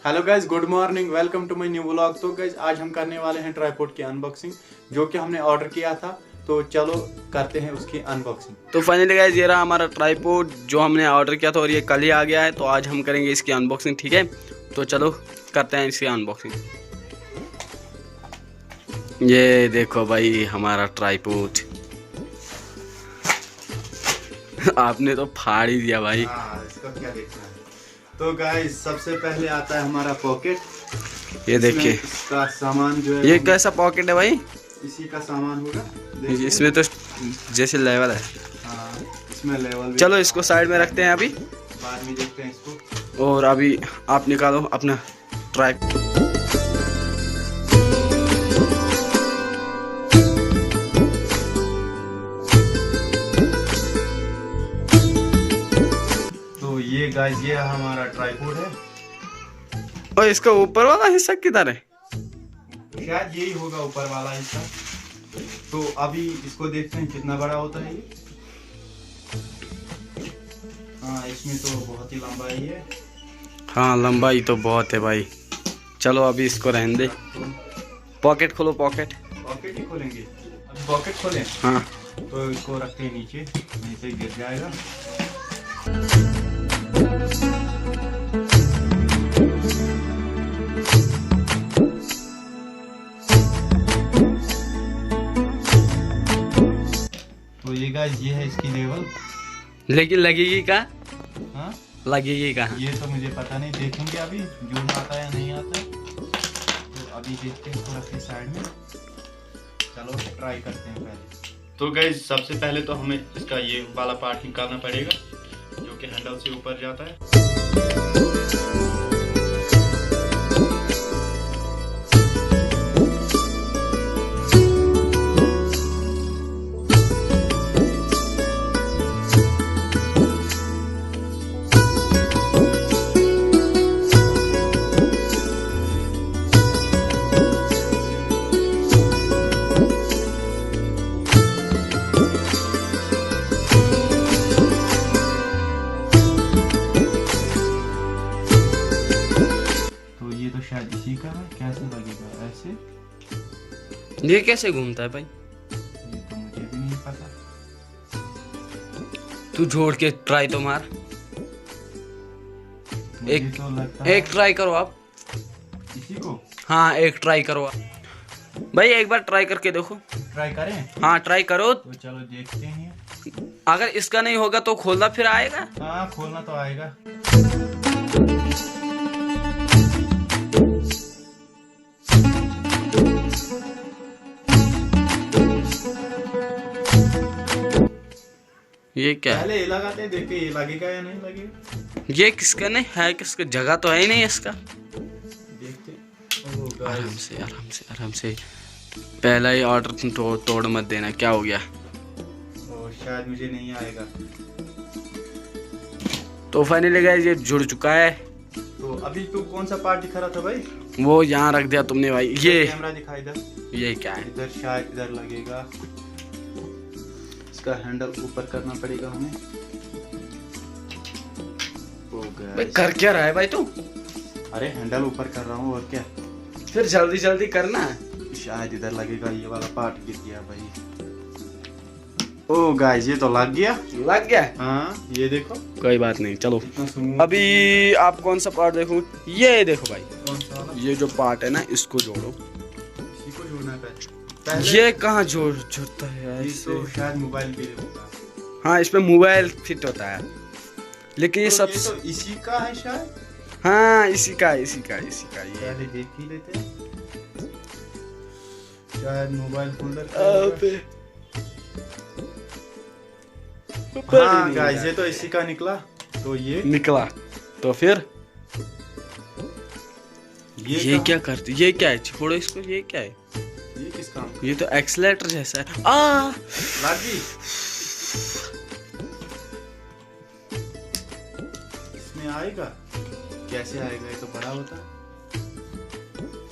Hello guys, good morning, welcome to my new vlog. तो guys आज हम करने वाले हैं ट्राइपॉड की अनबॉक्सिंग जो कि हमने ऑर्डर किया था। तो चलो करते हैं उसकी अनबॉक्सिंग। तो फाइनली गाइज ये रहा हमारा ट्राइपॉड जो हमने ऑर्डर किया था और ये कल ही आ गया है। तो आज हम करेंगे इसकी अनबॉक्सिंग, ठीक है। तो चलो करते हैं इसकी अनबॉक्सिंग। ये देखो भाई हमारा ट्राइपॉड। आपने तो फाड़ ही दिया भाई। इसका क्या देखना है। तो गाइस सबसे पहले आता है हमारा पॉकेट। ये देखिए इसका सामान जो है ये कैसा पॉकेट है भाई। इसी का सामान होगा। इसमें तो जैसे लेवल है। हाँ, इसमें लेवल भी। चलो इसको साइड में रखते हैं, अभी बाद में देखते हैं इसको। और अभी आप निकालो अपना ट्राइपॉड। तो ये गाइस ये हमारा ट्राइपॉड है। और इसका ऊपर वाला हिस्सा किधर है? शायद यही होगा ऊपर वाला हिस्सा। तो अभी इसको देखते हैं कितना बड़ा होता है ये। हाँ, इसमें तो बहुत ही लंबाई है। हाँ लंबाई तो बहुत है भाई। चलो अभी इसको रहने दे। पॉकेट खोलो, पॉकेट पॉकेट ही खोलेंगे। अभी पॉकेट खोलें। हाँ तो इसको रखते हैं नीचे, नहीं से गिर जाएगा। तो ये गाइस ये है इसकी लेवल। लेकिन लगेगी का? हाँ लगेगी का? ये तो मुझे पता नहीं, देखेंगे अभी जो आता है या नहीं आता है। तो अभी देखते हैं, इसको रखते साइड में। चलो ट्राई करते हैं पहले। तो गाइस सबसे पहले तो हमें इसका ये वाला पार्ट निकालना पड़ेगा जो कि हैंडल से ऊपर जाता है। ये तो शायद इसी का है। कैसे लगेगा ऐसे? ये कैसे घूमता है भाई? ये तो मुझे भी नहीं पता। तू जोड़ के ट्राई तो मार। मुझे एक तो लगता एक ट्राई करो आप। इसी को हाँ एक ट्राई करो आप भाई, एक बार ट्राई करके देखो। ट्राई करें। हाँ ट्राई करो। तो चलो देखते हैं। अगर इसका नहीं होगा तो खोलना फिर आएगा। हाँ खोलना तो आएगा। ये क्या है? पहले ये लगाते हैं, देखते ये लगेगा या नहीं लगेगा। ये किसका नहीं है? किसका जगह तो है ही नहीं इसका। देखते हैं। ओह आराम गाइस, से आराम से आराम से। पहला ही ऑर्डर तोड़ मत देना। क्या हो गया? ओह शायद मुझे नहीं आएगा। तो फाइनली गाइस ये जुड़ चुका है। तो अभी तू कौन सा पार्ट दिखा रहा था भाई? वो यहाँ रख दिया तुमने भाई। ये कैमरा दिखा इधर। ये क्या है? इधर शायद इधर लगेगा। इसका हैंडल ऊपर करना पड़ेगा हमें। ओह भाई गाइस, कर क्या रहा है भाई तू? अरे हैंडल ऊपर कर रहा हूँ और क्या। फिर जल्दी जल्दी करना। शायद इधर लगेगा। ये वाला पार्ट गिर गया भाई। ओह गाइस ये तो लग गया। लग गया? हाँ ये देखो। कोई बात नहीं, चलो इतना smooth। अभी आप कौन सा पार्ट देखो। ये देखो भाई, कौन सा वाला? ये जो पार्ट है ना इसको जोड़ो। इसी को जोड़ना है पहले। ये कहाँ जुड़ता है ये ऐसे? तो शायद मोबाइल के लिए होगा। हाँ इसमें मोबाइल फिट होता है, लेकिन ये तो सब ये तो इसी का है शायद। हाँ इसी का ये पहले देख ही लेते हैं। शायद मोबाइल होल्डर। हाँ गाइस ये तो इसी का निकला। तो ये निकला। तो फिर ये कहाँ? क्या करते? ये क्या है? छोड़ो इसको। ये क्या है? ये किस काम का? ये तो एक्सीलेटर जैसा है। आ लागी। इसमें आएगा? कैसे आएगा? ये तो बड़ा होता है।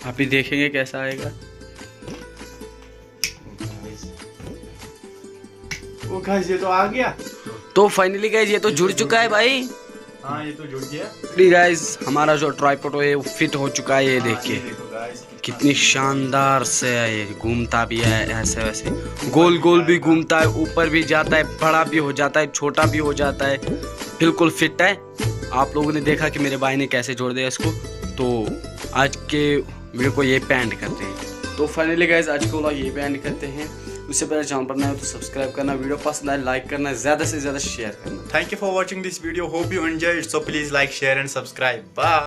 आप ही देखेंगे कैसा आएगा। ओ गाइस ये तो आ गया। तो फाइनली गाइस ये तो जुड़ चुका है भाई। हाँ ये तो जुड़ गया। जी गाइस, हमारा जो ट्राइपॉड है वो फिट हो चुका है। ये देखिए देखो गाइस कितनी शानदार से है। ये घूमता भी है ऐसे वैसे, गोल गोल भी घूमता है, वीडियो भी जाता है, बड़ा भी हो जाता है, छोटा भी हो जाता है, बिल्कुल फिट है। आप लोगों ने देखा कि मेरे भाई ने कैसे जोड़ दिया इसको। तो आज के वीडियो को ये पे एंड करते हैं। तो फाइनली गाइस आज को ये पे एंड करते हैं। उससे पहले चैनल पर नए हो तो सब्सक्राइब करना, वीडियो पसंद आए लाइक करना, ज़्यादा से ज़्यादा शेयर करना। Thank you for watching this video. Hope you enjoyed. So please like, share and subscribe. Bye.